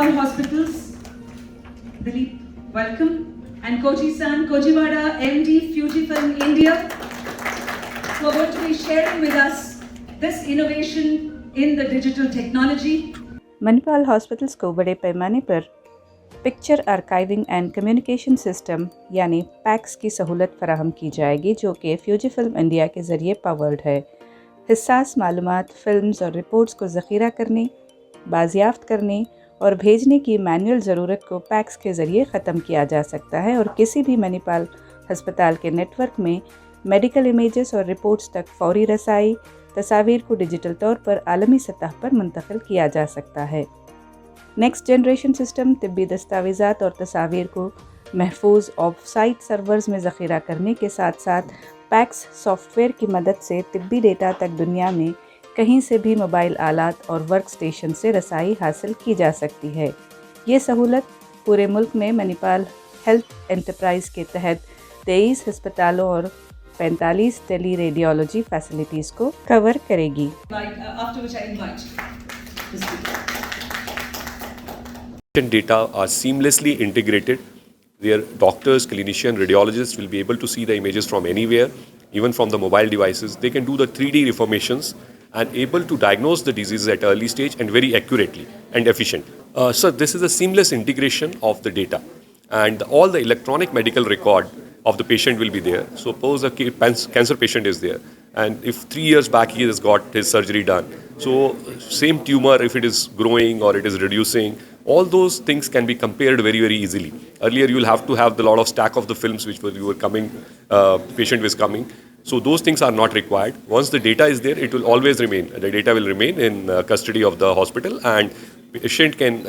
Manipal Hospitals. Dilip, welcome. And Koji-san, Kojiwada, MD, Fujifilm India, who are going to be sharing with us this innovation in the digital technology. Manipal hospitals को बड़े पैमाने पर picture archiving and communication system यानी PACS की सहूलत फराहम की जाएगी, जो कि फ्यूजीफिल्म इंडिया के ज़रिए पावर्ड है। हिस्सास मालूमात, फिल्म्स और रिपोर्ट्स को ज़ख़ीरा करने, बाजियाफ्त करने और भेजने की मैनुअल ज़रूरत को पैक्स के ज़रिए ख़त्म किया जा सकता है और किसी भी मणिपाल हस्पताल के नेटवर्क में मेडिकल इमेजेस और रिपोर्ट्स तक फौरी रसाई, तस्वीर को डिजिटल तौर पर आलमी सतह पर मुंतकिल किया जा सकता है। नेक्स्ट जनरेशन सिस्टम तिब्बी दस्तावेज़ात और तस्वीर को महफूज ऑफ साइट सर्वर्स में ज़ख़ीरा करने के साथ साथ पैक्स सॉफ्टवेयर की मदद से तिब्बी डेटा तक दुनिया में कहीं से भी मोबाइल आलात और वर्क स्टेशन से रसाई हासिल की जा सकती है। ये सहूलत पूरे मुल्क में मणिपाल हेल्थ एंटरप्राइज के तहत 23 अस्पतालों और 45 टेली रेडियोलॉजी फैसिलिटीज़ को कवर करेगी। Data are seamlessly integrated. Their doctors, clinicians, radiologists will be able to see the images from anywhere, even from the mobile devices. They can do the 3D reformations and able to diagnose the diseases at early stage and very accurately and efficient. So this is a seamless integration of the data, and all the electronic medical record of the patient will be there. Suppose a cancer patient is there, and if 3 years back he has got his surgery done, so same tumor, if it is growing or it is reducing, all those things can be compared very, very easily. Earlier you will have to have the lot of stack of the films which you were coming, patient was coming. So those things are not required. Once the data is there, it will always remain. The data will remain in custody of the hospital, and patient can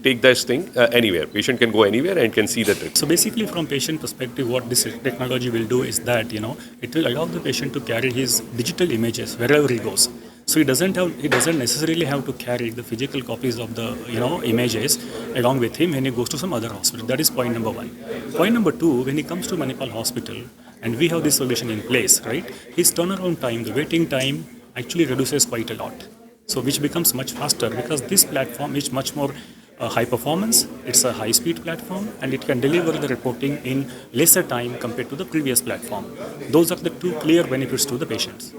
take this thing anywhere. Patient can go anywhere and can see the trick. So basically, from patient perspective, what this technology will do is that it will allow the patient to carry his digital images wherever he goes. So he doesn't necessarily have to carry the physical copies of the images along with him when he goes to some other hospital. That is point number one. Point number two, when he comes to Manipal Hospital and we have this solution in place, right? His turnaround time, the waiting time actually reduces quite a lot. So which becomes much faster because this platform is much more high performance, it's a high speed platform, and it can deliver the reporting in lesser time compared to the previous platform. Those are the two clear benefits to the patients.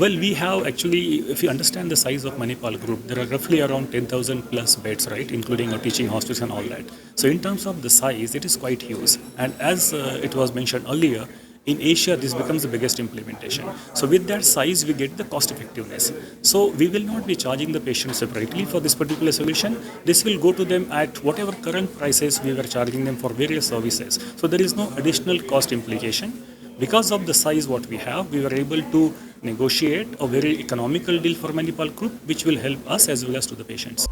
Well, we have actually, if you understand the size of Manipal group, there are roughly around 10,000 plus beds, right, including our teaching hospitals and all that. So in terms of the size, it is quite huge. And as it was mentioned earlier, in Asia, this becomes the biggest implementation. So with that size, we get the cost effectiveness. So we will not be charging the patient separately for this particular solution. This will go to them at whatever current prices we were charging them for various services. So there is no additional cost implication. Because of the size what we have, we were able to negotiate a very economical deal for Manipal Group, which will help us as well as to the patients.